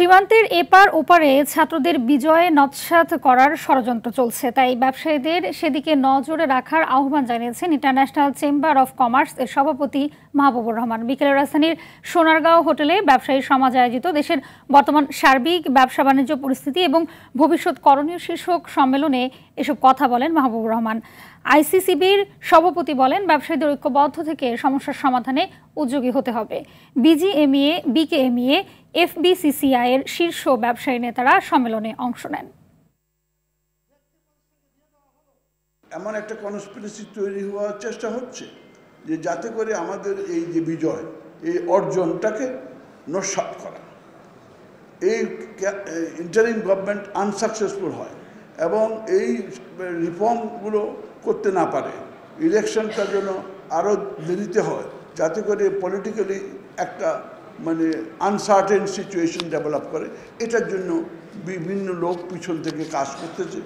সীমান্তের এপার ওপারে ছাত্রদের বিজয়ে নস্যাৎ করার ষড়যন্ত্র চলছে, তাই ব্যবসায়ীদের সেদিকে নজরে রাখার আহ্বান জানিয়েছেন ইন্টারন্যাশনাল চেম্বার অফ কমার্স এর সভাপতি মাহবুবুর রহমান। বিকেলে রাজধানীর সোনারগাঁও হোটেলে ব্যবসায়ী সমাজ আয়োজিত দেশের বর্তমান সার্বিক ব্যবসা বাণিজ্য পরিস্থিতি এবং ভবিষ্যৎ করণীয় শীর্ষক সম্মেলনে এসব কথা বলেন মাহবুবুর রহমান। আইসিসিবির সভাপতি বলেন, ব্যবসায়ীদের ঐক্যবদ্ধ থেকে সমস্যার সমাধানে উদ্যোগী হতে হবে। বিজিএমইএ, বিকেএমইএ, এফবিসিসিআই এর শীর্ষ ব্যবসায়ী নেতারা সম্মেলনে অংশ নেন। এমন একটা কনস্পিরেসি তৈরি হওয়ার চেষ্টা হচ্ছে যে যাতে করে আমাদের এই যে বিজয়, এই অর্জনটাকে নস্যাৎ করা, এই ইন্টারিম গভর্নমেন্ট আনসাকসেসফুল হয় এবং এই রিফর্মগুলো করতে না পারে, ইলেকশনটা যেন আরও দেরিতে হয়, যাতে করে পলিটিক্যালি একটা আনসার্টেন সিচুয়েশন ডেভেলপ করে। এটার জন্য বিভিন্ন লোক পিছন থেকে কাজ করতেছে।